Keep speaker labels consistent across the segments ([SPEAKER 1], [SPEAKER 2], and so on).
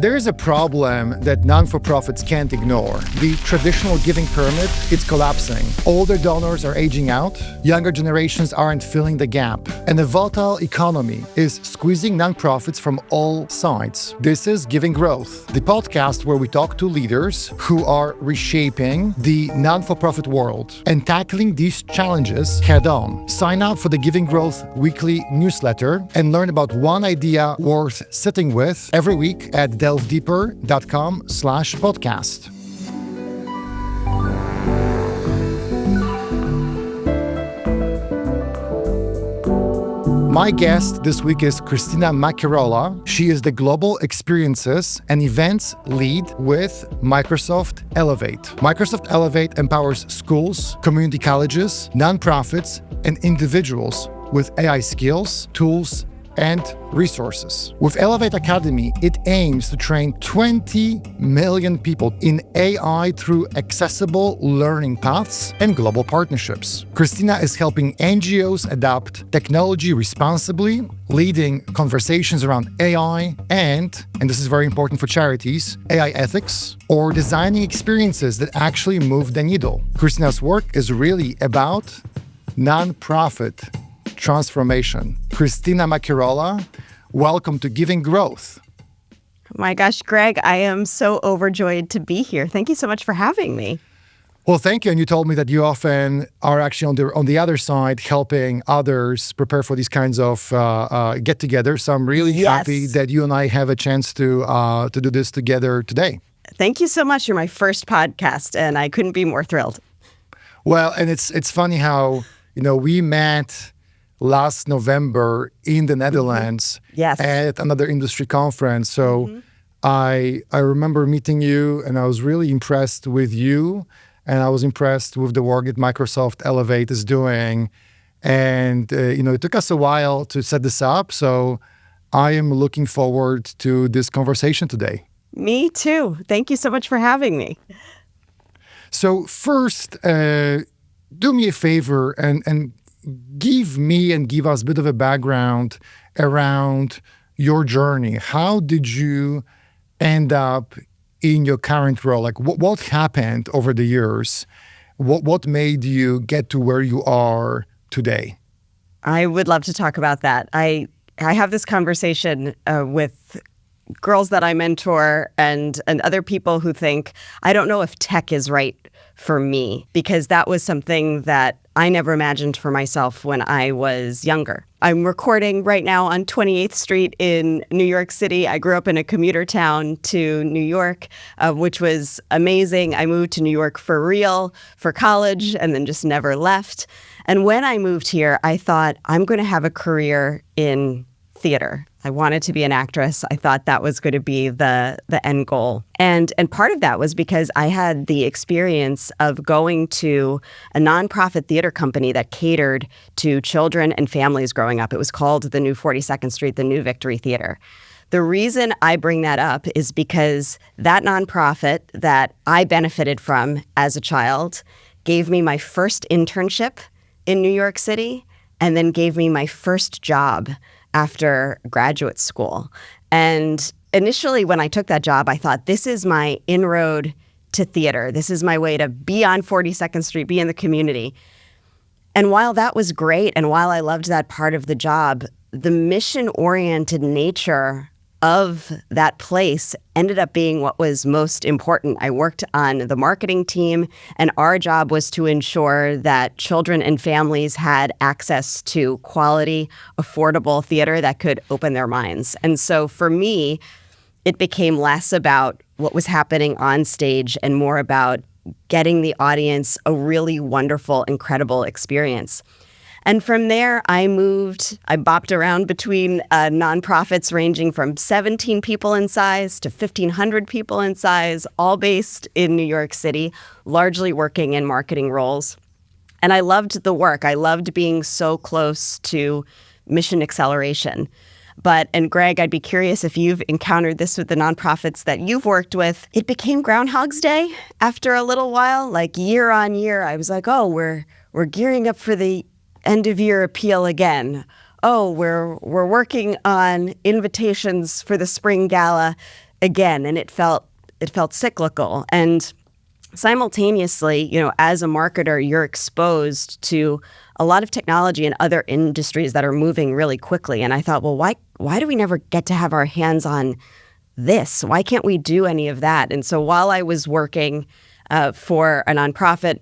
[SPEAKER 1] There is a problem that non-for-profits can't ignore. The traditional giving pyramid, it's collapsing. Older donors are aging out, younger generations aren't filling the gap, and the volatile economy is squeezing nonprofits from all sides. This is Giving Growth, the podcast where we talk to leaders who are reshaping the non-for-profit world and tackling these challenges head-on. Sign up for the Giving Growth weekly newsletter and learn about one idea worth sitting with every week at delvedeeper.com/podcast. My guest this week is Christina Macchiarola. She is the Global Experiences and Events Lead with Microsoft Elevate. Microsoft Elevate empowers schools, community colleges, nonprofits, and individuals with AI skills, tools, and resources. With Elevate Academy, it aims to train 20 million people in AI through accessible learning paths and global partnerships. Christina is helping NGOs adopt technology responsibly, leading conversations around AI and this is very important for charities, AI ethics, or designing experiences that actually move the needle. Christina's work is really about nonprofit transformation. Christina Macchiarola, welcome to Giving Growth.
[SPEAKER 2] My gosh, Greg, I am so overjoyed to be here. Thank you so much for having me.
[SPEAKER 1] Well, thank you. And you told me that you often are actually on the other side, helping others prepare for these kinds of get-togethers. So I'm really happy that you and I have a chance to do this together today.
[SPEAKER 2] Thank you so much. You're my first podcast, and I couldn't be more thrilled.
[SPEAKER 1] Well, and it's funny how we met last November in the Netherlands at another industry conference. So I remember meeting you, and I was really impressed with you, and I was impressed with the work that Microsoft Elevate is doing. And it took us a while to set this up. So I am looking forward to this conversation today.
[SPEAKER 2] Me too. Thank you so much for having me.
[SPEAKER 1] So first, do me a favor and give me and give us a bit of a background around your journey. How did you end up in your current role? Like what happened over the years? What made you get to where you are today?
[SPEAKER 2] I would love to talk about that. I have this conversation with girls that I mentor and other people who think, I don't know if tech is right for me, because that was something that I never imagined for myself when I was younger. I'm recording right now on 28th Street in New York City. I grew up in a commuter town to New York, which was amazing. I moved to New York for real, for college, and then just never left. And when I moved here, I thought, I'm going to have a career in theater. I wanted to be an actress. I thought that was going to be the end goal. And part of that was because I had the experience of going to a nonprofit theater company that catered to children and families growing up. It was called the New 42nd Street, the New Victory Theater. The reason I bring that up is because that nonprofit that I benefited from as a child gave me my first internship in New York City and then gave me my first job after graduate school. And initially when I took that job, I thought, this is my inroad to theater. This is my way to be on 42nd Street, be in the community. And while that was great, and while I loved that part of the job, the mission-oriented nature of that place ended up being what was most important. I worked on the marketing team, and our job was to ensure that children and families had access to quality, affordable theater that could open their minds. And so for me, it became less about what was happening on stage and more about getting the audience a really wonderful, incredible experience. And from there, I bopped around between nonprofits ranging from 17 people in size to 1,500 people in size, all based in New York City, largely working in marketing roles. And I loved the work. I loved being so close to mission acceleration. And Greg, I'd be curious if you've encountered this with the nonprofits that you've worked with. It became Groundhog's Day after a little while, like year on year. I was like, oh, we're gearing up for the end of year appeal again. Oh, we're working on invitations for the spring gala. again, and it felt cyclical. And simultaneously, as a marketer, you're exposed to a lot of technology in other industries that are moving really quickly. And I thought, well, why do we never get to have our hands on this? Why can't we do any of that? And so while I was working for a nonprofit,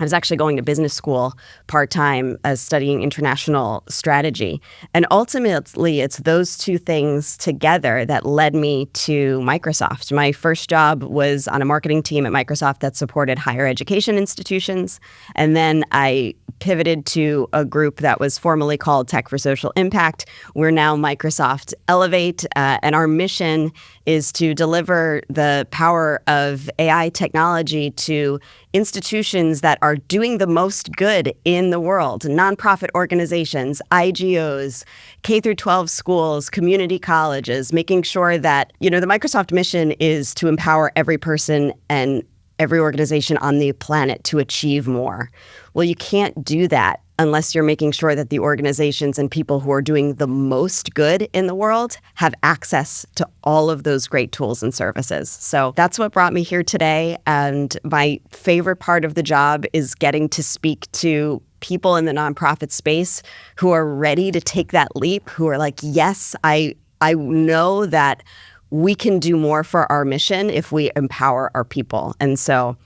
[SPEAKER 2] I was actually going to business school part-time, studying international strategy. And ultimately, it's those two things together that led me to Microsoft. My first job was on a marketing team at Microsoft that supported higher education institutions. And then I pivoted to a group that was formerly called Tech for Social Impact. We're now Microsoft Elevate, and our mission is to deliver the power of AI technology to institutions that are doing the most good in the world, nonprofit organizations, IGOs, K through 12 schools, community colleges, making sure that, the Microsoft mission is to empower every person and every organization on the planet to achieve more. Well, you can't do that unless you're making sure that the organizations and people who are doing the most good in the world have access to all of those great tools and services. So that's what brought me here today. And my favorite part of the job is getting to speak to people in the nonprofit space who are ready to take that leap, who are like, yes, I know that we can do more for our mission if we empower our people. And so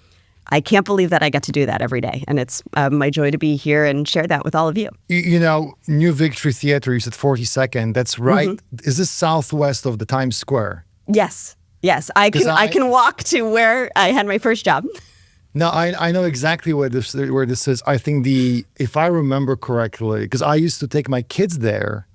[SPEAKER 2] I can't believe that I get to do that every day. And it's my joy to be here and share that with all of you.
[SPEAKER 1] New Victory Theater, you said 42nd. That's right. Mm-hmm. Is this southwest of the Times Square?
[SPEAKER 2] Yes. I can walk to where I had my first job.
[SPEAKER 1] No, I know exactly where this is. I think if I remember correctly, because I used to take my kids there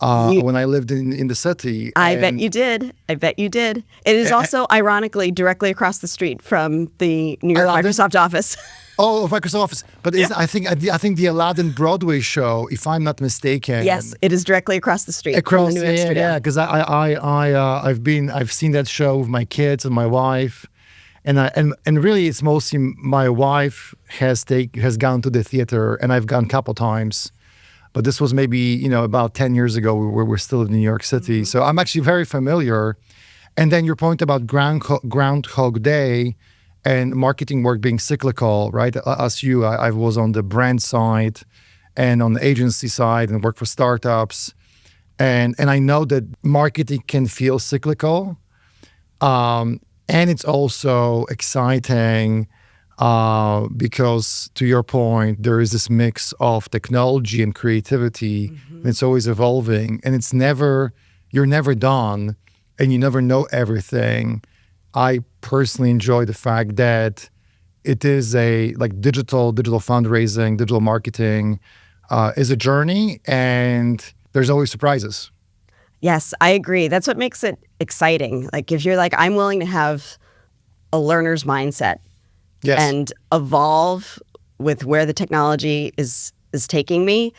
[SPEAKER 1] when I lived in the city.
[SPEAKER 2] I bet you did. It is also, ironically, directly across the street from the New York Microsoft office.
[SPEAKER 1] Oh, Microsoft office. But I think the Aladdin Broadway show, if I'm not mistaken.
[SPEAKER 2] Yes, it is directly across the street from the New York studio.
[SPEAKER 1] Yeah, because I've seen that show with my kids and my wife. And really, it's mostly my wife has gone to the theater, and I've gone a couple times. But this was maybe, about 10 years ago. We're still in New York City. Mm-hmm. So I'm actually very familiar. And then your point about Groundhog Day and marketing work being cyclical, right? As I was on the brand side and on the agency side and worked for startups. And I know that marketing can feel cyclical. And it's also exciting because, to your point, there is this mix of technology and creativity. Mm-hmm. And it's always evolving. And you're never done, and you never know everything. I personally enjoy the fact that it is digital fundraising, digital marketing is a journey, and there's always surprises.
[SPEAKER 2] Yes, I agree. That's what makes it exciting. Like, if you're like, I'm willing to have a learner's mindset. Yes. And evolve with where the technology is taking me,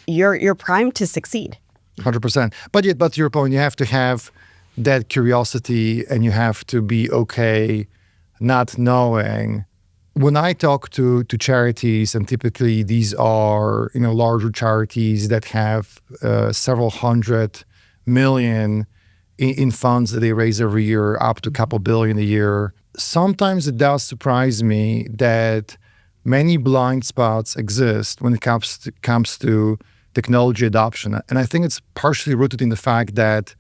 [SPEAKER 2] you're primed to succeed.
[SPEAKER 1] 100%. But to your point, you have to have that curiosity, and you have to be okay not knowing. When I talk to charities, and typically these are larger charities that have several $100 million in funds that they raise every year, up to a couple billion a year. Sometimes it does surprise me that many blind spots exist when it comes to technology adoption. And I think it's partially rooted in the fact that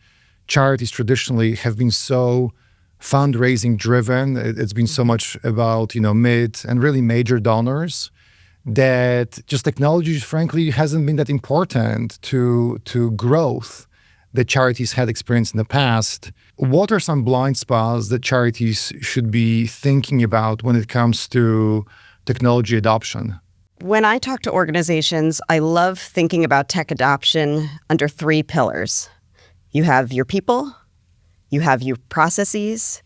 [SPEAKER 1] charities traditionally have been so fundraising driven. It's been so much about, mid and really major donors, that just technology, frankly, hasn't been that important to growth that charities had experienced in the past. What are some blind spots that charities should be thinking about when it comes to technology adoption?
[SPEAKER 2] When I talk to organizations, I love thinking about tech adoption under 3 pillars. You have your people, you have your processes,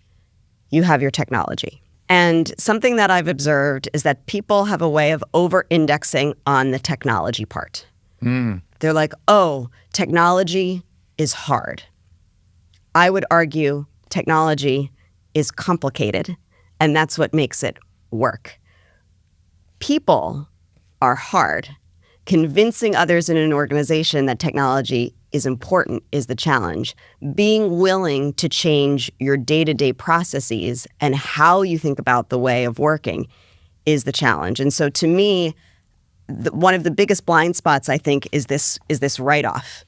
[SPEAKER 2] you have your technology. And something that I've observed is that people have a way of over-indexing on the technology part. They're like, oh, technology is hard. I would argue technology is complicated, and that's what makes it work. People are hard. Convincing others in an organization that technology is important is the challenge. Being willing to change your day-to-day processes and how you think about the way of working is the challenge. And so to me, one of the biggest blind spots, I think, is this write-off,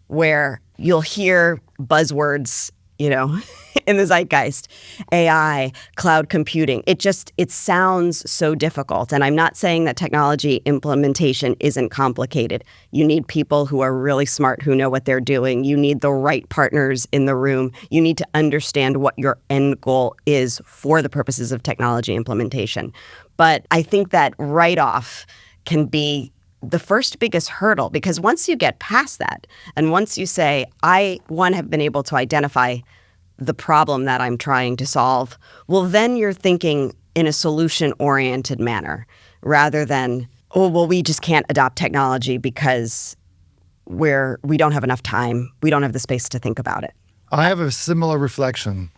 [SPEAKER 2] where you'll hear buzzwords, in the zeitgeist, AI, cloud computing. It sounds so difficult. And I'm not saying that technology implementation isn't complicated. You need people who are really smart, who know what they're doing. You need the right partners in the room. You need to understand what your end goal is for the purposes of technology implementation. But I think that write-off can be the first biggest hurdle, because once you get past that, and once you say, I have been able to identify the problem that I'm trying to solve, well, then you're thinking in a solution-oriented manner rather than, we just can't adopt technology because we don't have enough time. We don't have the space to think about it.
[SPEAKER 1] I have a similar reflection.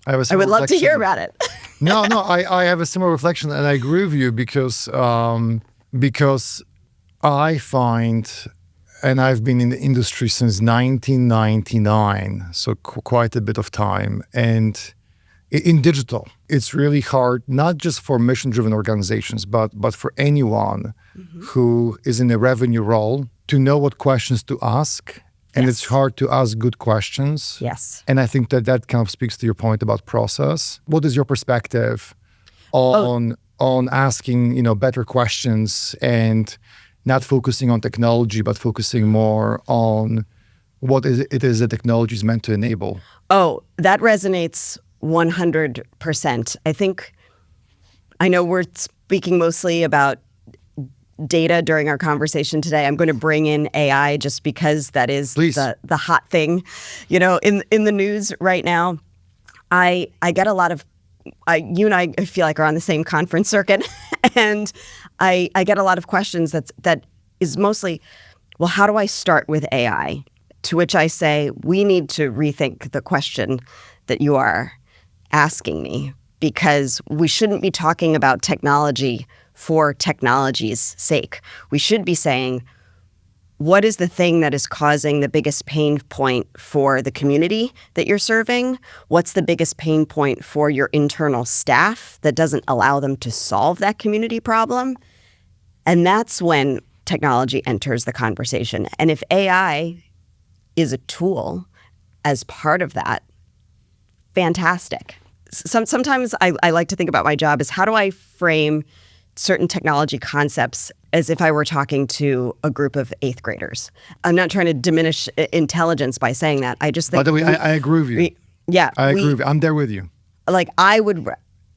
[SPEAKER 2] I would love to hear about it.
[SPEAKER 1] No, I have a similar reflection, and I agree with you because I find, and I've been in the industry since 1999, so quite a bit of time. And in digital, it's really hard, not just for mission-driven organizations, but for anyone who is in a revenue role to know what questions to ask. And it's hard to ask good questions.
[SPEAKER 2] Yes.
[SPEAKER 1] And I think that kind of speaks to your point about process. What is your perspective on asking, better questions and not focusing on technology, but focusing more on what it is that technology is meant to enable?
[SPEAKER 2] Oh, that resonates 100%. I know we're speaking mostly about data during our conversation today. I'm going to bring in AI just because that is the hot thing, in the news right now. I get a lot of, you and I feel like are on the same conference circuit, and I get a lot of questions that is mostly, well, how do I start with AI? To which I say, we need to rethink the question that you are asking me, because we shouldn't be talking about technology for technology's sake. We should be saying, what is the thing that is causing the biggest pain point for the community that you're serving? What's the biggest pain point for your internal staff that doesn't allow them to solve that community problem? And that's when technology enters the conversation. And if AI is a tool as part of that, fantastic. Sometimes I like to think about my job as, how do I frame certain technology concepts as if I were talking to a group of 8th graders. I'm not trying to diminish intelligence by saying that. I just think...
[SPEAKER 1] By the way, I agree with you. I agree with you. I'm there with you.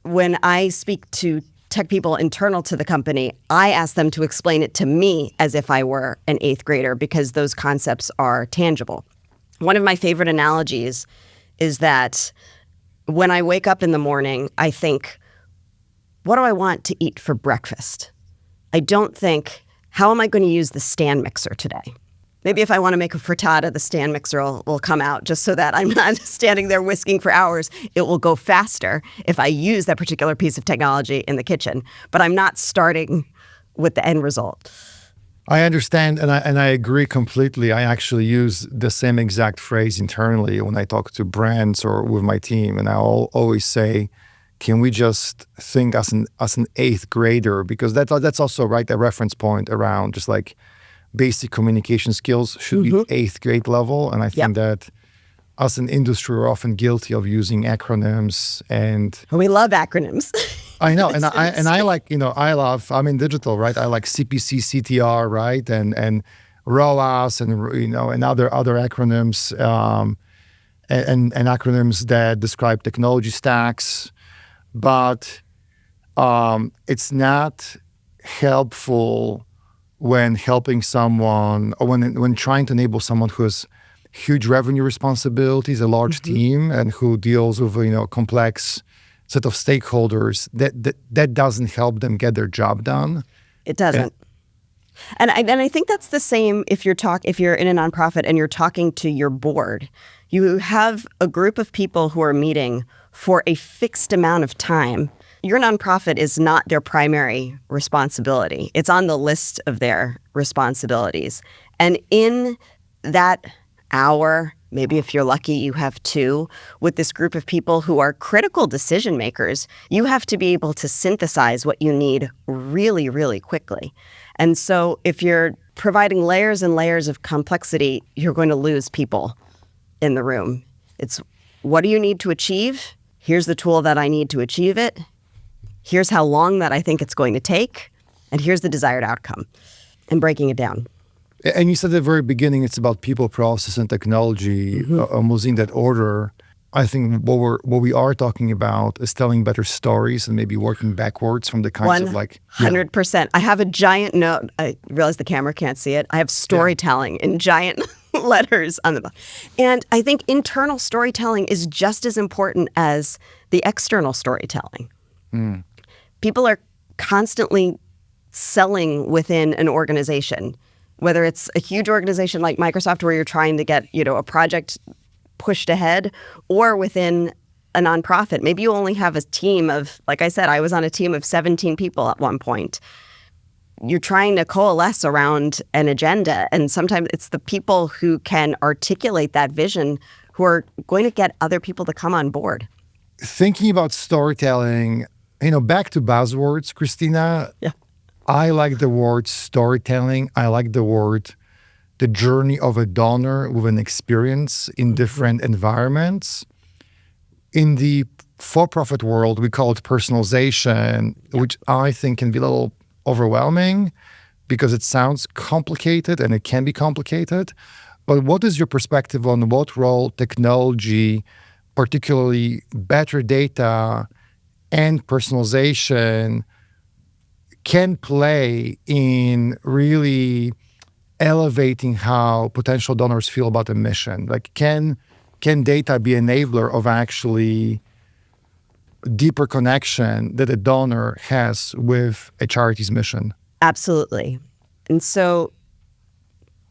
[SPEAKER 2] When I speak to tech people internal to the company, I ask them to explain it to me as if I were an 8th grader, because those concepts are tangible. One of my favorite analogies is that when I wake up in the morning, I think, what do I want to eat for breakfast? I don't think, how am I going to use the stand mixer today? Maybe if I want to make a frittata, the stand mixer will come out just so that I'm not standing there whisking for hours. It will go faster if I use that particular piece of technology in the kitchen. But I'm not starting with the end result.
[SPEAKER 1] I understand, and I agree completely. I actually use the same exact phrase internally when I talk to brands or with my team, and I'll always say, can we just think as an 8th grader? Because that's also a reference point around just like basic communication skills should be 8th grade level. And I think that as an industry, we're often guilty of using acronyms, and
[SPEAKER 2] we love acronyms.
[SPEAKER 1] I know, and I like, I'm in digital, right? I like CPC, CTR, right, and ROAS, and and other acronyms, and acronyms that describe technology stacks. But it's not helpful when helping someone, or when trying to enable someone who has huge revenue responsibilities, a large team, and who deals with complex set of stakeholders. That doesn't help them get their job done.
[SPEAKER 2] It doesn't. And I think that's the same if you're in a nonprofit and you're talking to your board. You have a group of people who are meeting for a fixed amount of time. Your nonprofit is not their primary responsibility. It's on the list of their responsibilities. And in that hour, maybe if you're lucky, you have 2, with this group of people who are critical decision makers. You have to be able to synthesize what you need really, really quickly. And so if you're providing layers and layers of complexity, you're going to lose people in the room. It's, what do you need to achieve? Here's the tool that I need to achieve it. Here's how long that I think it's going to take. And here's the desired outcome. And breaking it down.
[SPEAKER 1] And you said at the very beginning, it's about people, process, and technology, almost in that order. I think what we are talking about is telling better stories and maybe working backwards from the kinds of like...
[SPEAKER 2] 100%. I have a giant note. I realize the camera can't see it. I have storytelling in giant letters on the bottom. And I think internal storytelling is just as important as the external storytelling. People are constantly selling within an organization, whether it's a huge organization like Microsoft where you're trying to get, a project pushed ahead, or within a nonprofit. Maybe you only have a team of, like I said, I was on a team of 17 people at one point. You're trying to coalesce around an agenda, and sometimes it's the people who can articulate that vision who are going to get other people to come on board.
[SPEAKER 1] Thinking about storytelling, back to buzzwords, Christina.
[SPEAKER 2] Yeah.
[SPEAKER 1] I like the word storytelling. I like the journey of a donor with an experience in different environments. In the for-profit world, we call it personalization, which I think can be a little overwhelming because it sounds complicated and it can be complicated. But what is your perspective on what role technology, particularly better data and personalization, can play in really elevating how potential donors feel about the mission? Like, can data be an enabler of actually deeper connection that a donor has with a charity's mission?
[SPEAKER 2] Absolutely. And so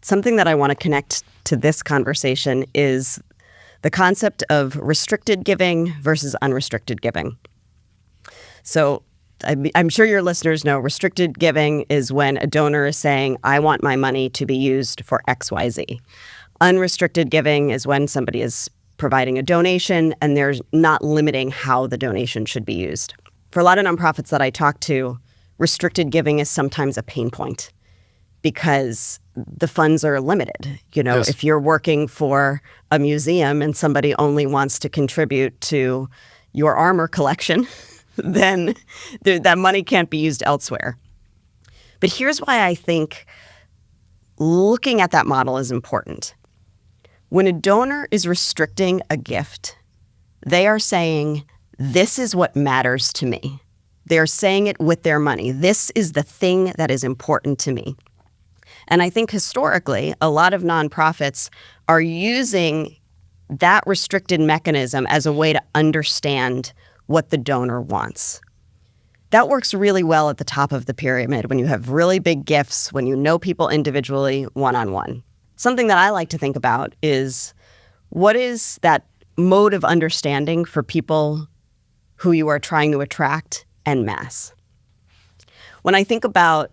[SPEAKER 2] something that I want to connect to this conversation is the concept of restricted giving versus unrestricted giving. So I'm sure your listeners know restricted giving is when a donor is saying, I want my money to be used for XYZ. Unrestricted giving is when somebody is providing a donation and they're not limiting how the donation should be used. For a lot of nonprofits that I talk to, restricted giving is sometimes a pain point because the funds are limited.
[SPEAKER 1] Yes.
[SPEAKER 2] If you're working for a museum and somebody only wants to contribute to your armor collection, then that money can't be used elsewhere. But here's why I think looking at that model is important. When a donor is restricting a gift, they are saying, this is what matters to me. They're saying it with their money. This is the thing that is important to me. And I think historically, a lot of nonprofits are using that restricted mechanism as a way to understand what the donor wants. That works really well at the top of the pyramid when you have really big gifts, when you know people individually, one-on-one. Something that I like to think about is, what is that mode of understanding for people who you are trying to attract en masse? When I think about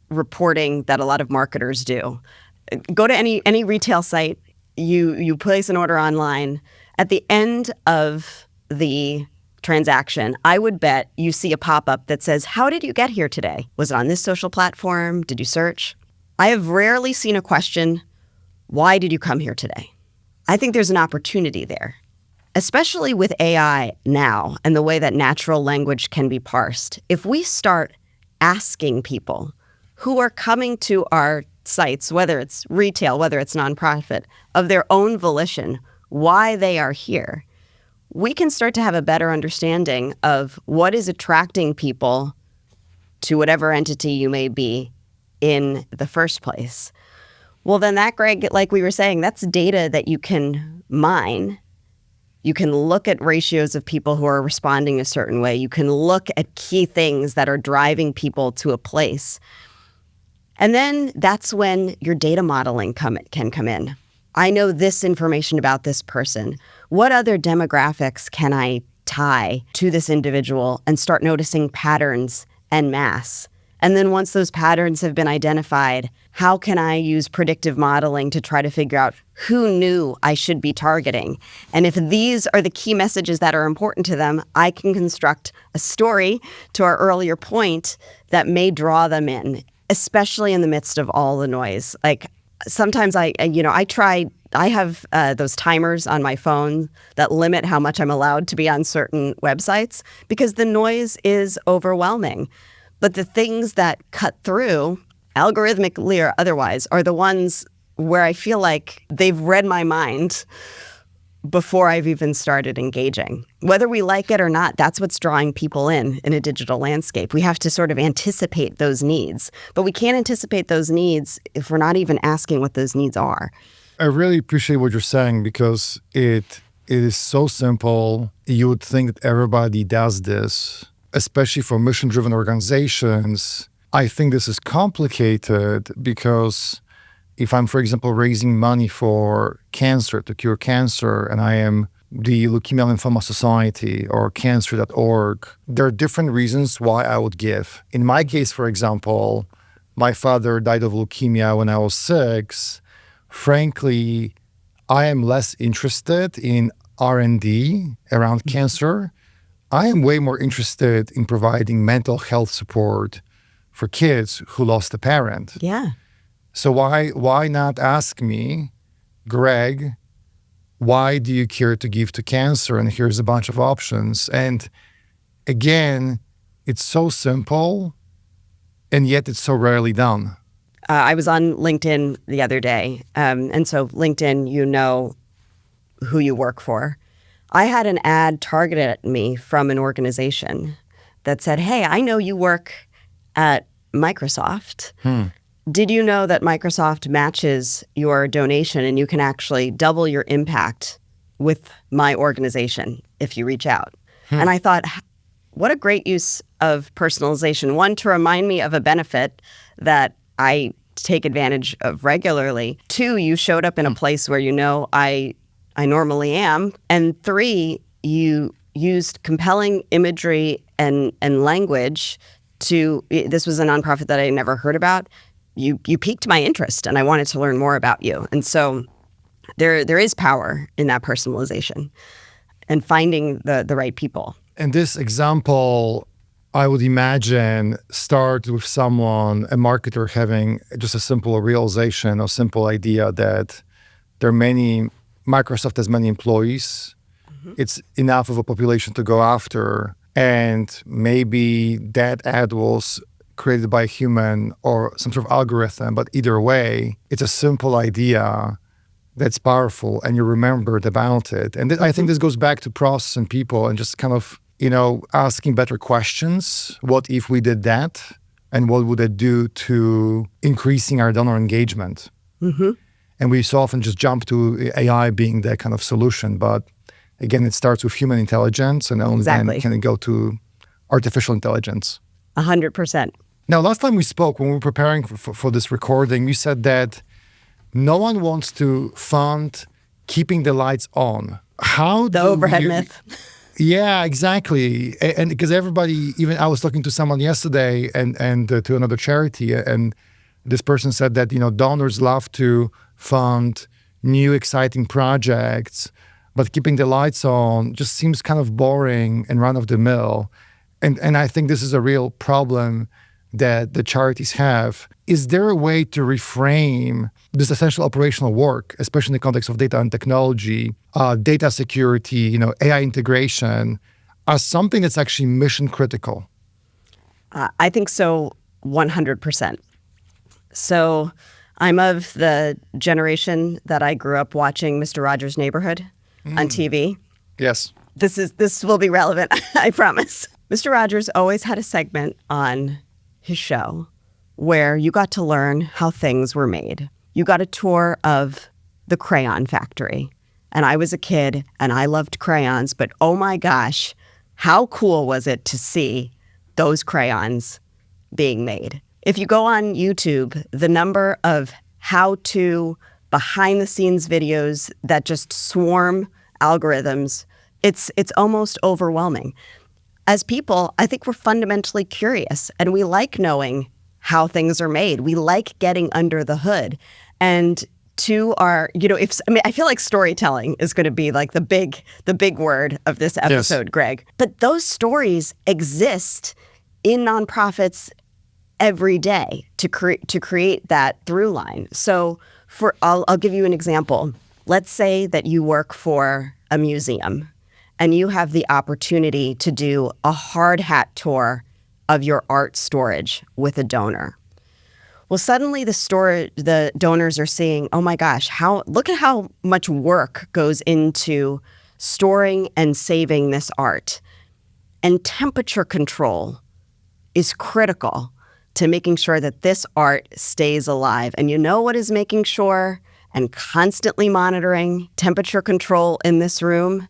[SPEAKER 2] reporting that a lot of marketers do, go to any retail site, you place an order online. At the end of the transaction, I would bet you see a pop-up that says, how did you get here today? Was it on this social platform? Did you search? I have rarely seen a question, why did you come here today? I think there's an opportunity there, especially with AI now and the way that natural language can be parsed. If we start asking people who are coming to our sites, whether it's retail, whether it's nonprofit, of their own volition, why they are here, we can start to have a better understanding of what is attracting people to whatever entity you may be in the first place. Well, then that, Greg, like we were saying, that's data that you can mine. You can look at ratios of people who are responding a certain way. You can look at key things that are driving people to a place. And then that's when your data modeling can come in. I know this information about this person. What other demographics can I tie to this individual and start noticing patterns en masse? And then once those patterns have been identified, how can I use predictive modeling to try to figure out who knew I should be targeting? And if these are the key messages that are important to them, I can construct a story, to our earlier point, that may draw them in, especially in the midst of all the noise. Like sometimes I have those timers on my phone that limit how much I'm allowed to be on certain websites because the noise is overwhelming. But the things that cut through, algorithmically or otherwise, are the ones where I feel like they've read my mind before I've even started engaging. Whether we like it or not, that's what's drawing people in a digital landscape. We have to sort of anticipate those needs. But we can't anticipate those needs if we're not even asking what those needs are.
[SPEAKER 1] I really appreciate what you're saying because it is so simple. You would think that everybody does this, especially for mission-driven organizations. I think this is complicated because if I'm, for example, raising money for cancer, to cure cancer, and I am the Leukemia Lymphoma Society or cancer.org, there are different reasons why I would give. In my case, for example, my father died of leukemia when I was 6. Frankly, I am less interested in R&D around cancer. I am way more interested in providing mental health support for kids who lost a parent.
[SPEAKER 2] Yeah.
[SPEAKER 1] So why not ask me, Greg, why do you care to give to cancer? And here's a bunch of options. And again, it's so simple, and yet it's so rarely done.
[SPEAKER 2] I was on LinkedIn the other day. And so LinkedIn, you know who you work for. I had an ad targeted at me from an organization that said, hey, I know you work at Microsoft. Did you know that Microsoft matches your donation and you can actually double your impact with my organization if you reach out? And I thought, what a great use of personalization. One, to remind me of a benefit that I take advantage of regularly. 2, you showed up in a place where you know I normally am. And 3, you used compelling imagery and language to, this was a nonprofit that I never heard about. You piqued my interest and I wanted to learn more about you. And so there is power in that personalization and finding the right people.
[SPEAKER 1] And this example, I would imagine, start with someone, a marketer, having just a simple realization or simple idea that there are Microsoft has many employees. It's enough of a population to go after. And maybe that ad was created by a human or some sort of algorithm. But either way, it's a simple idea that's powerful and you're remembered about it. And I think this goes back to process and people and just kind of, asking better questions. What if we did that? And what would it do to increasing our donor engagement? And we so often just jump to AI being that kind of solution. But again, it starts with human intelligence and only then can it go to artificial intelligence.
[SPEAKER 2] 100%.
[SPEAKER 1] Now, last time we spoke, when we were preparing for this recording, you said that no one wants to fund keeping the lights on.
[SPEAKER 2] The overhead myth.
[SPEAKER 1] Yeah, exactly. And because everybody, even I was talking to someone yesterday and to another charity, and this person said that, donors love to fund new exciting projects, but keeping the lights on just seems kind of boring and run of the mill. And I think this is a real problem that the charities have. Is there a way to reframe this essential operational work, especially in the context of data and technology, data security, AI integration, as something that's actually mission critical?
[SPEAKER 2] I think so, 100%. So I'm of the generation that I grew up watching Mr. Rogers' Neighborhood on TV.
[SPEAKER 1] Yes.
[SPEAKER 2] This will be relevant, I promise. Mr. Rogers always had a segment on his show where you got to learn how things were made. You got a tour of the crayon factory. And I was a kid and I loved crayons, but oh my gosh, how cool was it to see those crayons being made? If you go on YouTube, the number of how-to behind-the-scenes videos that just swarm algorithms, it's almost overwhelming. as people, I think we're fundamentally curious and we like knowing how things are made. We like getting under the hood. And to our, I feel like storytelling is going to be like the big word of this episode, yes. Greg. But those stories exist in nonprofits every day to create that through line. So I'll give you an example. Let's say that you work for a museum and you have the opportunity to do a hard hat tour of your art storage with a donor. Well, suddenly the donors are seeing, oh my gosh, look at how much work goes into storing and saving this art. And temperature control is critical to making sure that this art stays alive. And you know what is making sure and constantly monitoring temperature control in this room?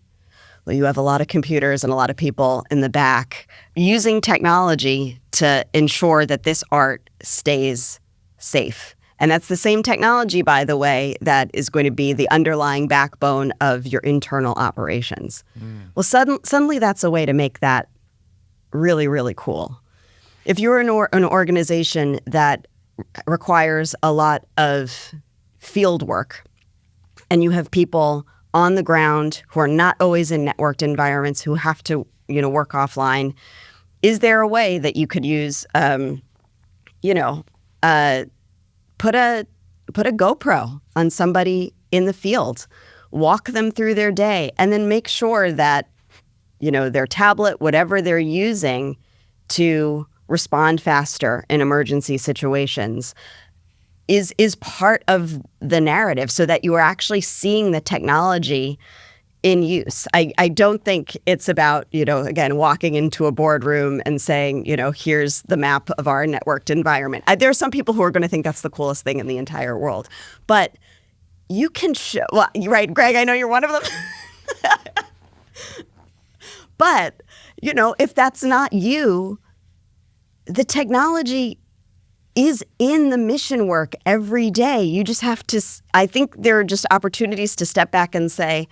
[SPEAKER 2] Well, you have a lot of computers and a lot of people in the back using technology to ensure that this art stays safe. And that's the same technology, by the way, that is going to be the underlying backbone of your internal operations. Well, suddenly that's a way to make that really, really cool. If you're an organization that requires a lot of field work and you have people on the ground who are not always in networked environments, who have to, work offline, is there a way that you could use, put a GoPro on somebody in the field, walk them through their day, and then make sure that, their tablet, whatever they're using to respond faster in emergency situations is part of the narrative so that you are actually seeing the technology in use. I don't think it's about, again, walking into a boardroom and saying, here's the map of our networked environment. There are some people who are going to think that's the coolest thing in the entire world. But you can show, well, right, Greg, I know you're one of them. But, if that's not you, the technology is in the mission work every day. You just have to, I think there are just opportunities to step back and say,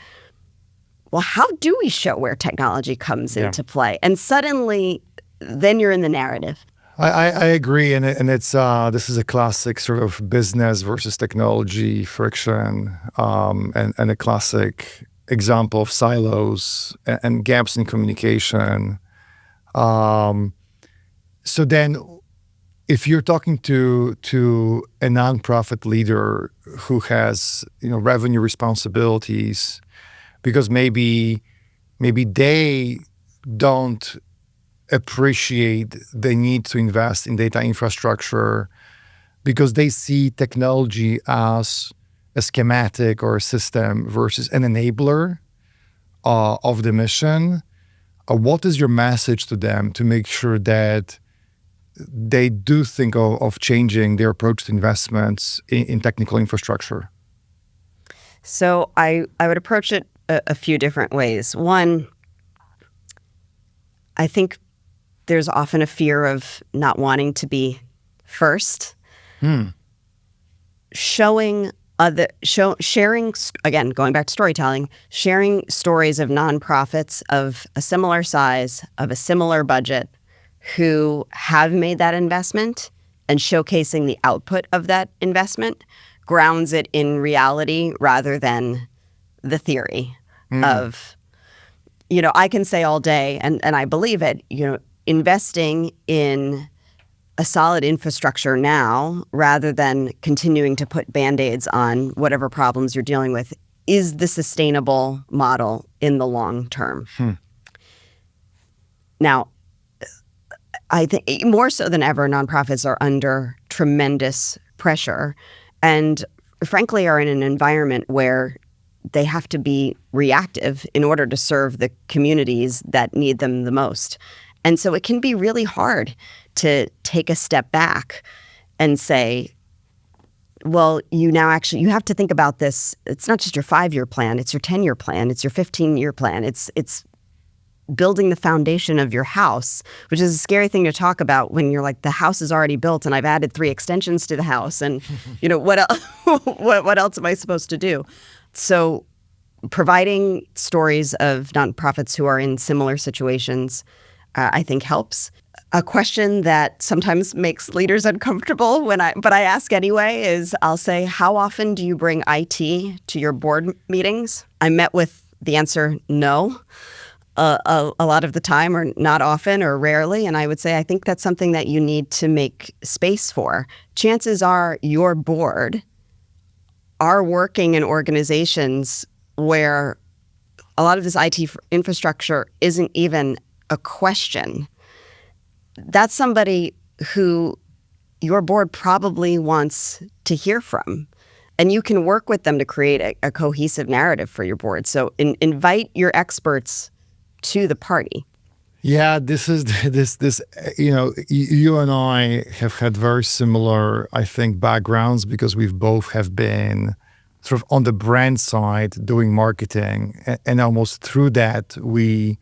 [SPEAKER 2] well, how do we show where technology comes into play? And suddenly, then you're in the narrative.
[SPEAKER 1] I agree, and it's this is a classic sort of business versus technology friction, and a classic example of silos and gaps in communication. So then, if you're talking to a nonprofit leader who has revenue responsibilities, because maybe they don't appreciate the need to invest in data infrastructure because they see technology as a schematic or a system versus an enabler of the mission. What is your message to them to make sure that they do think of changing their approach to investments in technical infrastructure?
[SPEAKER 2] So I would approach it a few different ways. One, I think there's often a fear of not wanting to be first. Sharing, again, going back to storytelling, sharing stories of nonprofits of a similar size, of a similar budget, who have made that investment and showcasing the output of that investment grounds it in reality rather than the theory of, I can say all day, and I believe it, investing in a solid infrastructure now rather than continuing to put Band-Aids on whatever problems you're dealing with is the sustainable model in the long term. Now, I think more so than ever, nonprofits are under tremendous pressure and frankly are in an environment where they have to be reactive in order to serve the communities that need them the most. And so it can be really hard to take a step back and say, well, you have to think about this. It's not just your 5-year plan, it's your 10-year plan, it's your 15-year plan. It's building the foundation of your house, which is a scary thing to talk about when you're like, the house is already built and I've added 3 extensions to the house. And, what else am I supposed to do? So providing stories of nonprofits who are in similar situations, I think helps. A question that sometimes makes leaders uncomfortable but I ask anyway is I'll say, how often do you bring IT to your board meetings? I met with the answer no. A lot of the time, or not often, or rarely. And I would say I think that's something that you need to make space for. Chances are your board are working in organizations where a lot of this IT infrastructure isn't even a question. That's somebody who your board probably wants to hear from. And you can work with them to create a cohesive narrative for your board. So invite your experts to the party.
[SPEAKER 1] Yeah, this is this. You and I have had very similar, I think, backgrounds because we've both have been sort of on the brand side doing marketing, and almost through that we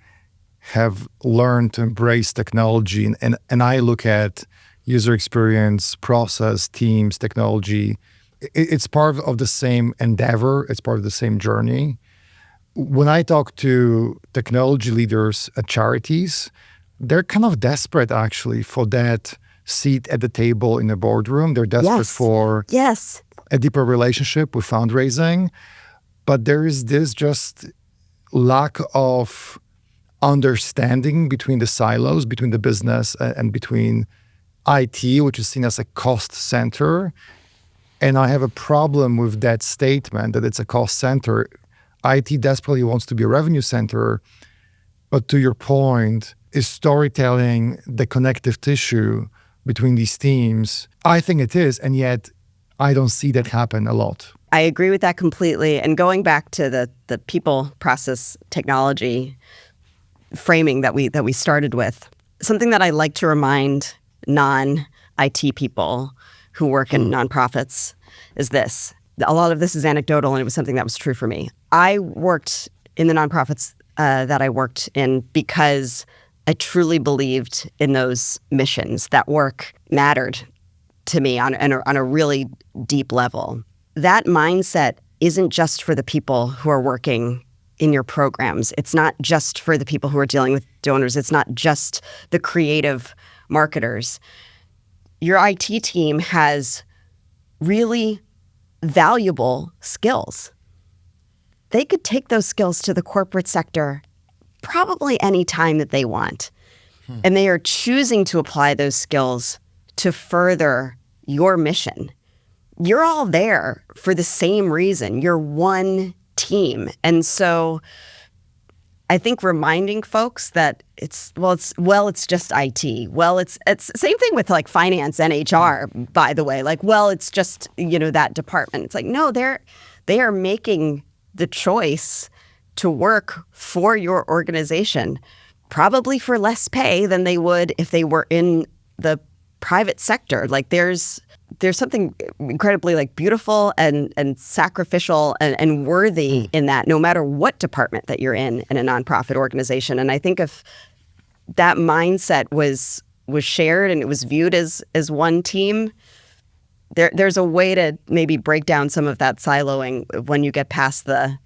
[SPEAKER 1] have learned to embrace technology. And I look at user experience, process, teams, technology. It's part of the same endeavor. It's part of the same journey. When I talk to technology leaders at charities, they're kind of desperate actually for that seat at the table in the boardroom. They're desperate for a deeper relationship with fundraising. But there is this just lack of understanding between the silos, between the business and between IT, which is seen as a cost center. And I have a problem with that statement that it's a cost center. IT desperately wants to be a revenue center, but to your point, is storytelling the connective tissue between these teams? I think it is, and yet I don't see that happen a lot.
[SPEAKER 2] I agree with that completely. And going back to the people, process, technology framing that we started with, something that I like to remind non-IT people who work in nonprofits is this. A lot of this is anecdotal, and it was something that was true for me. I worked in the nonprofits that I worked in because I truly believed in those missions. That work mattered to me on a really deep level. That mindset isn't just for the people who are working in your programs. It's not just for the people who are dealing with donors. It's not just the creative marketers. Your IT team has really valuable skills. They could take those skills to the corporate sector probably any time that they want. And they are choosing to apply those skills to further your mission. You're all there for the same reason. You're one team. And so I think reminding folks that it's just IT. Well, it's same thing with like finance and HR, by the way. Like, well, it's just, that department. It's like, no, they are making the choice to work for your organization, probably for less pay than they would if they were in the private sector. Like there's something incredibly like beautiful and sacrificial and worthy in that, no matter what department that you're in a nonprofit organization. And I think if that mindset was shared and it was viewed as one team, there's a way to maybe break down some of that siloing when you get past the,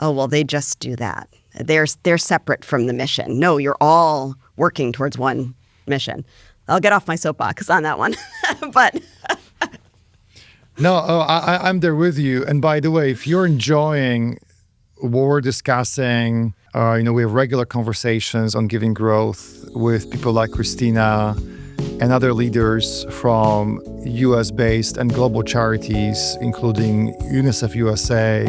[SPEAKER 2] oh, well, they just do that. They're separate from the mission. No, you're all working towards one mission. I'll get off my soapbox on that one, but.
[SPEAKER 1] No, I'm there with you. And by the way, if you're enjoying what we're discussing, we have regular conversations on giving growth with people like Christina and other leaders from US-based and global charities, including UNICEF USA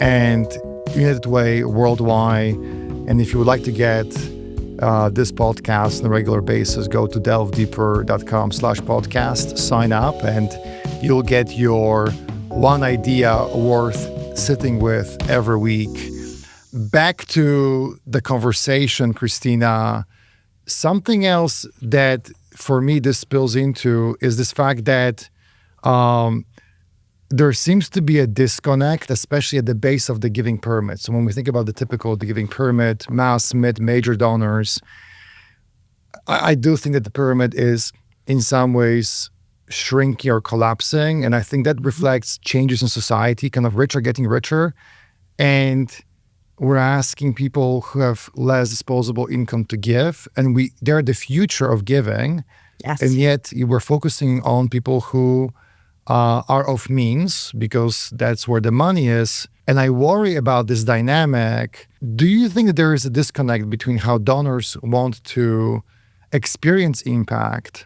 [SPEAKER 1] and United Way Worldwide. And if you would like to get this podcast on a regular basis, go to delvedeeper.com/podcast, sign up, and you'll get your one idea worth sitting with every week. Back to the conversation, Christina, something else that for me this spills into is this fact that there seems to be a disconnect, especially at the base of the giving pyramid. So when we think about the typical giving pyramid, mass, mid, major donors, I do think that the pyramid is in some ways shrinking or collapsing. And I think that reflects changes in society, kind of rich are getting richer. And we're asking people who have less disposable income to give, and they're the future of giving.
[SPEAKER 2] Yes.
[SPEAKER 1] And yet you were focusing on people who are of means because that's where the money is. And I worry about this dynamic. Do you think that there is a disconnect between how donors want to experience impact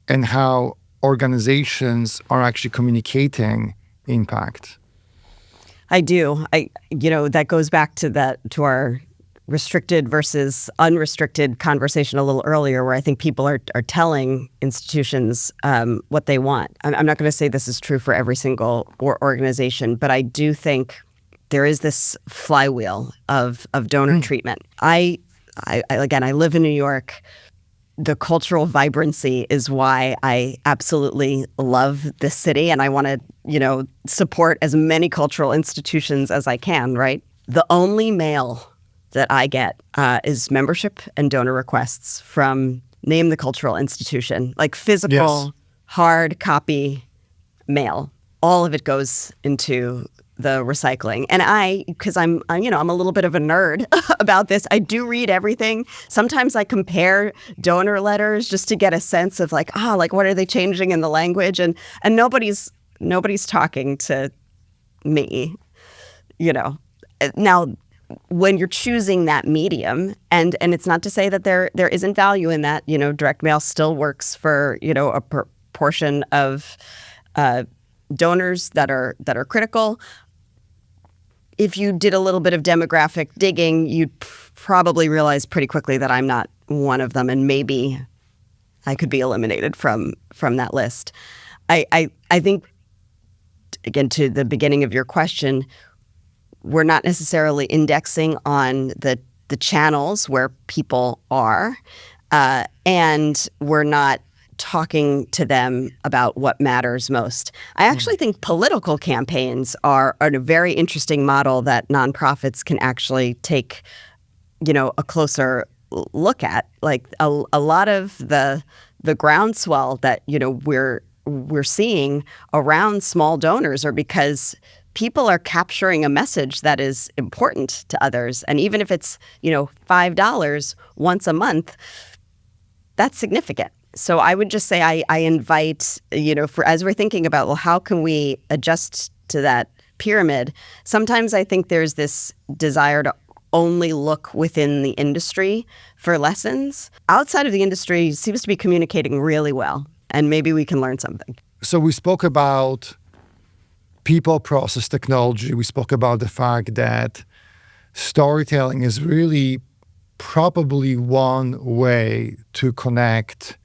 [SPEAKER 1] and how organizations are actually communicating impact?
[SPEAKER 2] I do. That goes back to our restricted versus unrestricted conversation a little earlier, where I think people are telling institutions what they want. I'm not going to say this is true for every single organization, but I do think there is this flywheel of donor treatment. I live in New York. The cultural vibrancy is why I absolutely love this city, and I want to, support as many cultural institutions as I can, right? The only mail that I get is membership and donor requests from name the cultural institution, like physical, hard copy mail. All of it goes into the recycling. And because I'm a little bit of a nerd about this, I do read everything. Sometimes I compare donor letters just to get a sense of what are they changing in the language? And nobody's talking to me, Now, when you're choosing that medium, and it's not to say that there isn't value in that, direct mail still works for, a portion of donors that are critical. If you did a little bit of demographic digging, you'd probably realize pretty quickly that I'm not one of them, and maybe I could be eliminated from that list. I think, again, to the beginning of your question, we're not necessarily indexing on the channels where people are, and we're not talking to them about what matters most. I actually think political campaigns are a very interesting model that nonprofits can actually take, a closer look at. Like a lot of the groundswell that, we're seeing around small donors are because people are capturing a message that is important to others. And even if it's, $5 once a month, that's significant. So I would just say I invite, as we're thinking about, how can we adjust to that pyramid? Sometimes I think there's this desire to only look within the industry for lessons. Outside of the industry seems to be communicating really well, and maybe we can learn something.
[SPEAKER 1] So we spoke about people, process, technology. We spoke about the fact that storytelling is really probably one way to connect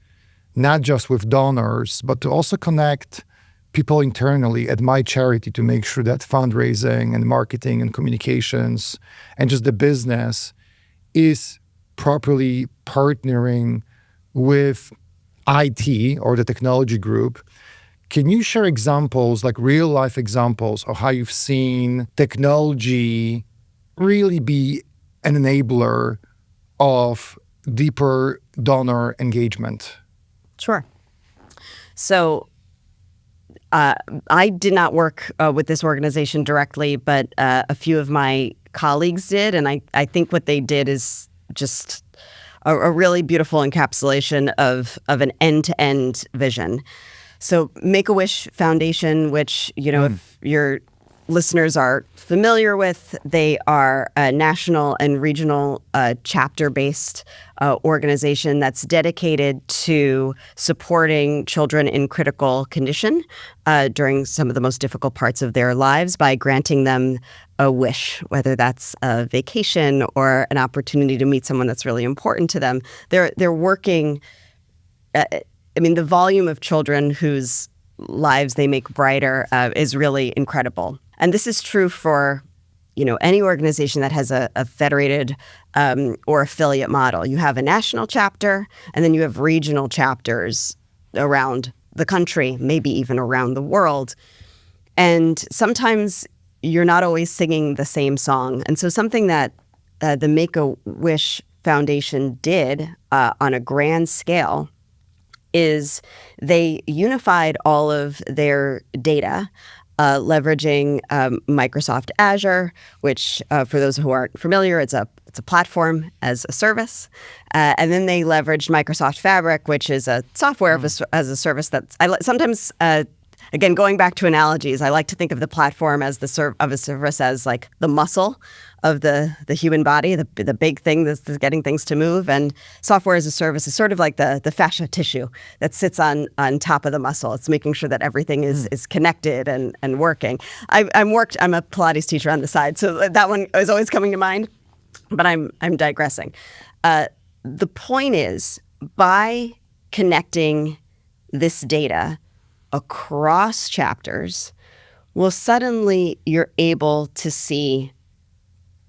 [SPEAKER 1] not just with donors, but to also connect people internally at my charity to make sure that fundraising and marketing and communications and just the business is properly partnering with IT or the technology group. Can you share examples, like real life examples of how you've seen technology really be an enabler of deeper donor engagement?
[SPEAKER 2] Sure. So I did not work with this organization directly, but a few of my colleagues did. And I think what they did is just a really beautiful encapsulation of an end-to-end vision. So Make-A-Wish Foundation, which, if your listeners are familiar with, they are a national and regional chapter-based organization that's dedicated to supporting children in critical condition during some of the most difficult parts of their lives by granting them a wish, whether that's a vacation or an opportunity to meet someone that's really important to them. They're working. The volume of children whose lives they make brighter is really incredible. And this is true for, any organization that has a federated or affiliate model. You have a national chapter, and then you have regional chapters around the country, maybe even around the world. And sometimes you're not always singing the same song. And so something that the Make-A-Wish Foundation did on a grand scale is they unified all of their data leveraging Microsoft Azure, which for those who aren't familiar, it's a platform as a service. And then they leveraged Microsoft Fabric, which is a software as a service that's sometimes. Again, going back to analogies, I like to think of the platform as of a service as like the muscle of the human body, the big thing that's getting things to move. And software as a service is sort of like the fascia tissue that sits on top of the muscle. It's making sure that everything is connected and working. I'm a Pilates teacher on the side, so that one is always coming to mind. But I'm digressing. The point is, by connecting this data across chapters, well, suddenly you're able to see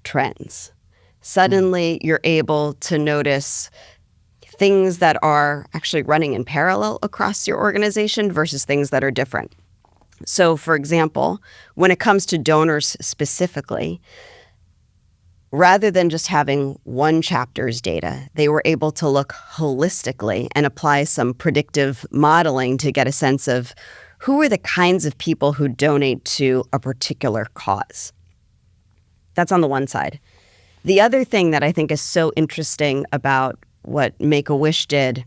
[SPEAKER 2] trends. Suddenly you're able to notice things that are actually running in parallel across your organization versus things that are different. So, for example, when it comes to donors specifically, rather than just having one chapter's data, they were able to look holistically and apply some predictive modeling to get a sense of who are the kinds of people who donate to a particular cause. That's on the one side. The other thing that I think is so interesting about what Make-A-Wish did,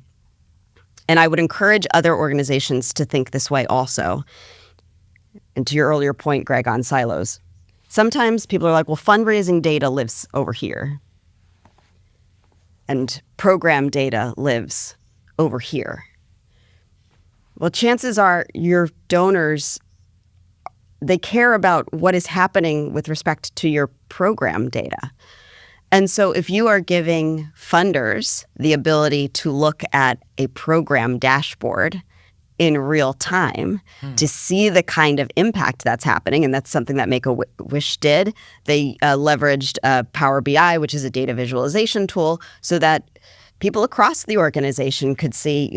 [SPEAKER 2] and I would encourage other organizations to think this way also, and to your earlier point, Greg, on silos. Sometimes people are like, well, fundraising data lives over here, and program data lives over here. Well, chances are your donors, they care about what is happening with respect to your program data. And so if you are giving funders the ability to look at a program dashboard in real time to see the kind of impact that's happening, and that's something that Make-A-Wish did. They leveraged Power BI, which is a data visualization tool, so that people across the organization could see,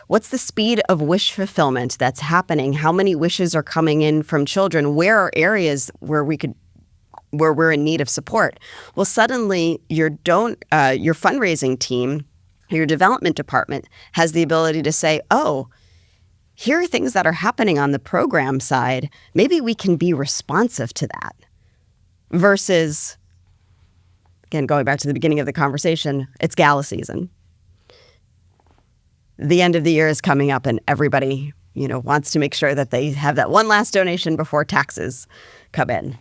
[SPEAKER 2] what's the speed of wish fulfillment that's happening? How many wishes are coming in from children? Where are areas where we're in need of support? Well, suddenly your fundraising team, your development department has the ability to say, oh, here are things that are happening on the program side. Maybe we can be responsive to that. Versus, again, going back to the beginning of the conversation, it's gala season. The end of the year is coming up and everybody, wants to make sure that they have that one last donation before taxes come in.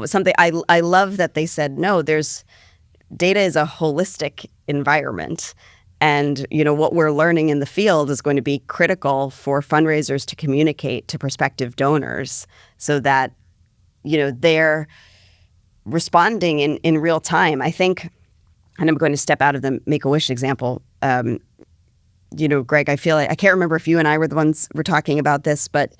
[SPEAKER 2] Something I love that they said, no, data is a holistic environment. And, what we're learning in the field is going to be critical for fundraisers to communicate to prospective donors so that, they're responding in real time. I think, and I'm going to step out of the Make-A-Wish example, Greg, I feel like, I can't remember if you and I were the ones were talking about this, but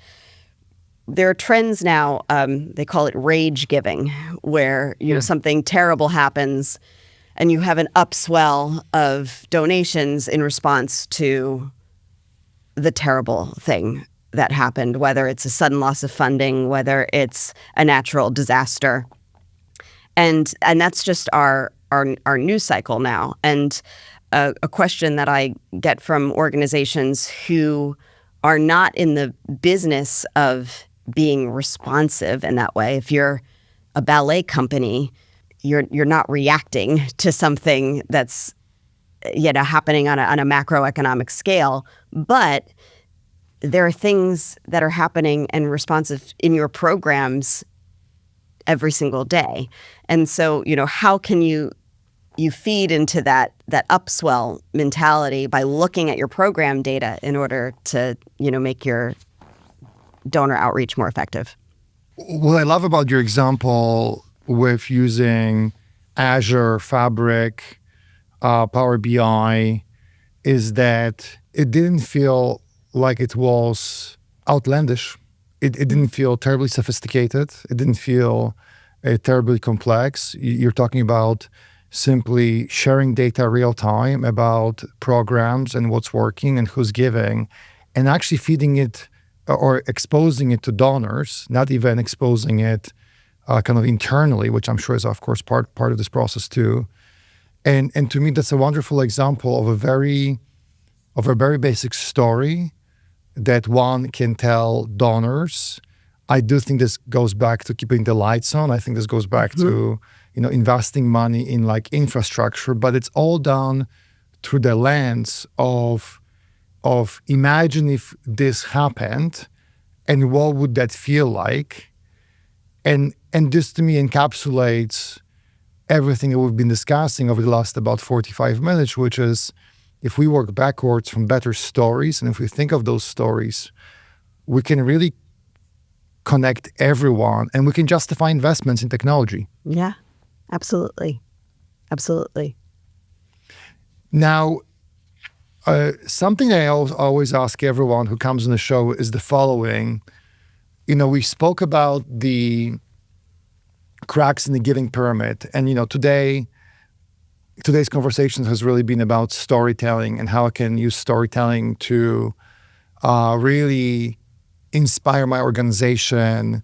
[SPEAKER 2] there are trends now, they call it rage giving, where, something terrible happens and you have an upswell of donations in response to the terrible thing that happened, whether it's a sudden loss of funding, whether it's a natural disaster. And that's just our news cycle now. And a question that I get from organizations who are not in the business of being responsive in that way. If you're a ballet company, you're not reacting to something that's happening on a macroeconomic scale, but there are things that are happening and responsive in your programs every single day. And so, how can you feed into that upswell mentality by looking at your program data in order to, make your donor outreach more effective?
[SPEAKER 1] What I love about your example with using Azure, Fabric, Power BI is that it didn't feel like it was outlandish. It didn't feel terribly sophisticated. It didn't feel terribly complex. You're talking about simply sharing data real time about programs and what's working and who's giving, and actually feeding it or exposing it to donors, not even exposing it kind of internally, which I'm sure is, of course, part of this process too. And to me, that's a wonderful example of a very basic story that one can tell donors I do think this goes back to keeping the lights on. I think this goes back to, investing money in like infrastructure, but it's all done through the lens of imagine if this happened and what would that feel like? And this to me encapsulates everything that we've been discussing over the last about 45 minutes, which is if we work backwards from better stories, and if we think of those stories, we can really connect everyone and we can justify investments in technology.
[SPEAKER 2] Yeah, absolutely. Absolutely.
[SPEAKER 1] Now, something I always ask everyone who comes on the show is the following. We spoke about the cracks in the giving pyramid. And, today's conversation has really been about storytelling and how I can use storytelling to really inspire my organization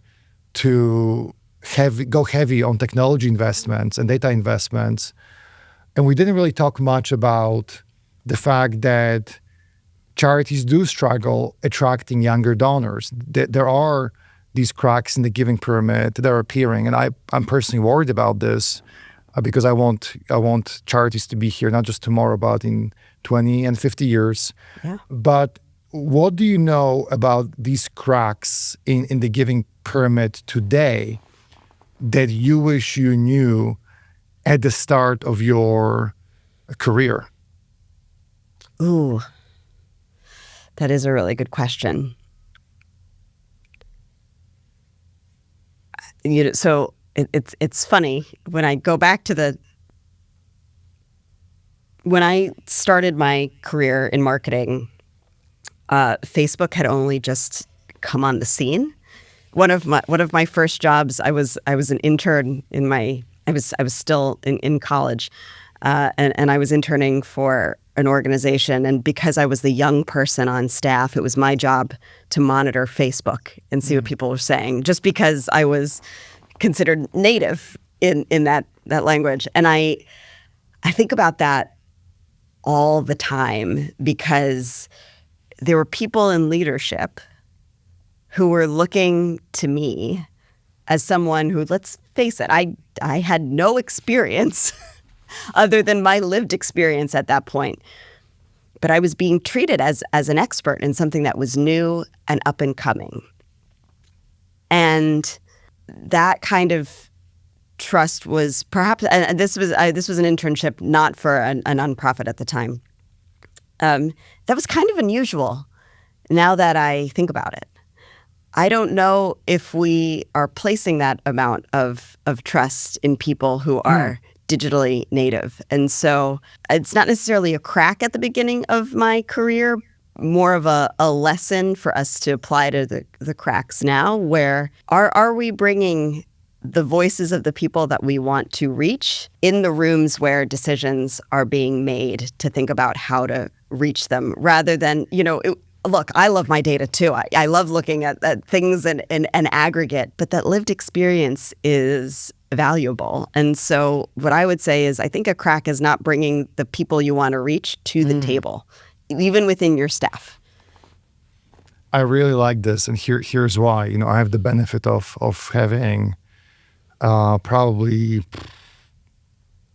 [SPEAKER 1] to go heavy on technology investments and data investments. And we didn't really talk much about the fact that charities do struggle attracting younger donors. There are these cracks in the giving pyramid that are appearing, and I'm personally worried about this because I want charities to be here not just tomorrow, but in 20 and 50 years.
[SPEAKER 2] Yeah.
[SPEAKER 1] But what do you know about these cracks in the giving pyramid today that you wish you knew at the start of your career?
[SPEAKER 2] Ooh, that is a really good question. So it's funny when I go back to when I started my career in marketing, Facebook had only just come on the scene. One of my first jobs, I was an intern I was still in college, and I was interning for an organization. And because I was the young person on staff, it was my job to monitor Facebook and see what people were saying, just because I was considered native in that language. And I think about that all the time because there were people in leadership who were looking to me as someone who, let's face it, I had no experience other than my lived experience at that point. But I was being treated as an expert in something that was new and up and coming. And that kind of trust was perhaps, and this was an internship not for a nonprofit at the time. That was kind of unusual now that I think about it. I don't know if we are placing that amount of trust in people who are digitally native. And so it's not necessarily a crack at the beginning of my career, more of a lesson for us to apply to the cracks now, where are we bringing the voices of the people that we want to reach in the rooms where decisions are being made to think about how to reach them, rather than, look, I love my data too. I love looking at things in an aggregate, but that lived experience is valuable. And so what I would say is I think a crack is not bringing the people you want to reach to the table, even within your staff.
[SPEAKER 1] I really like this, and here's why. I have the benefit of having probably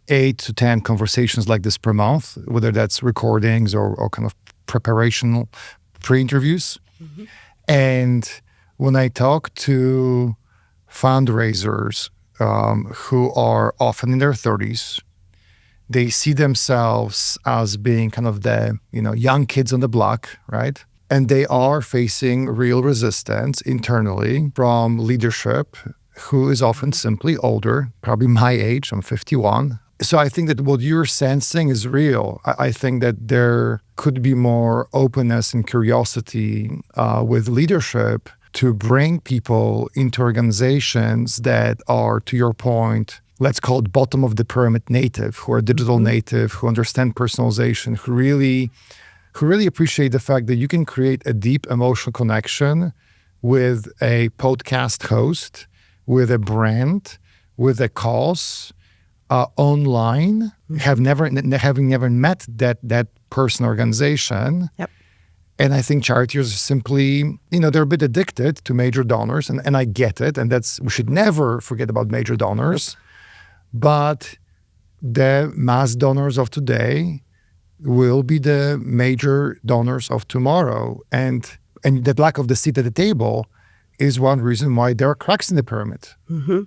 [SPEAKER 1] 8 to 10 conversations like this per month, whether that's recordings or kind of preparational pre-interviews. Mm-hmm. And when I talk to fundraisers who are often in their 30s, they see themselves as being kind of the young kids on the block, right? And they are facing real resistance internally from leadership who is often simply older, probably my age. I'm 51. So I think that what you're sensing is real. I think that there could be more openness and curiosity with leadership to bring people into organizations that are, to your point, let's call it bottom of the pyramid native, who are digital native, who understand personalization, who really appreciate the fact that you can create a deep emotional connection with a podcast host, with a brand, with a cause, online, having never met that person or organization.
[SPEAKER 2] Yep.
[SPEAKER 1] And I think charities are simply, they're a bit addicted to major donors, and I get it. And we should never forget about major donors. But the mass donors of today will be the major donors of tomorrow. And the lack of the seat at the table is one reason why there are cracks in the pyramid.
[SPEAKER 2] Mm-hmm.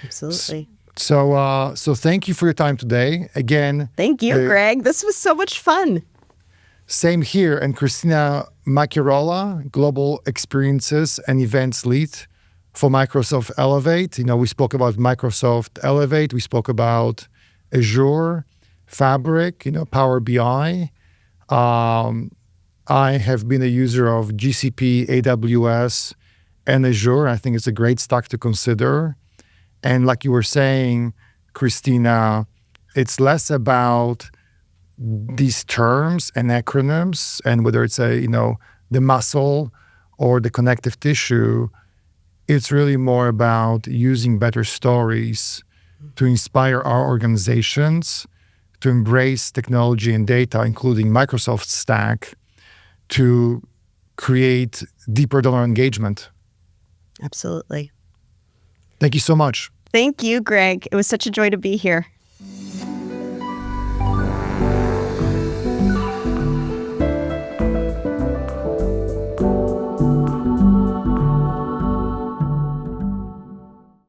[SPEAKER 2] Absolutely.
[SPEAKER 1] So thank you for your time today. Again.
[SPEAKER 2] Thank you, Greg. This was so much fun.
[SPEAKER 1] Same here. And Christina Macchiarola, Global Experiences and Events Lead for Microsoft Elevate. We spoke about Microsoft Elevate. We spoke about Azure, Fabric, Power BI. I have been a user of GCP, AWS, and Azure. I think it's a great stack to consider. And like you were saying, Christina, it's less about these terms and acronyms and whether it's the muscle or the connective tissue. It's really more about using better stories to inspire our organizations to embrace technology and data, including Microsoft Stack, to create deeper donor engagement.
[SPEAKER 2] Absolutely.
[SPEAKER 1] Thank you so much.
[SPEAKER 2] Thank you, Greg. It was such a joy to be here.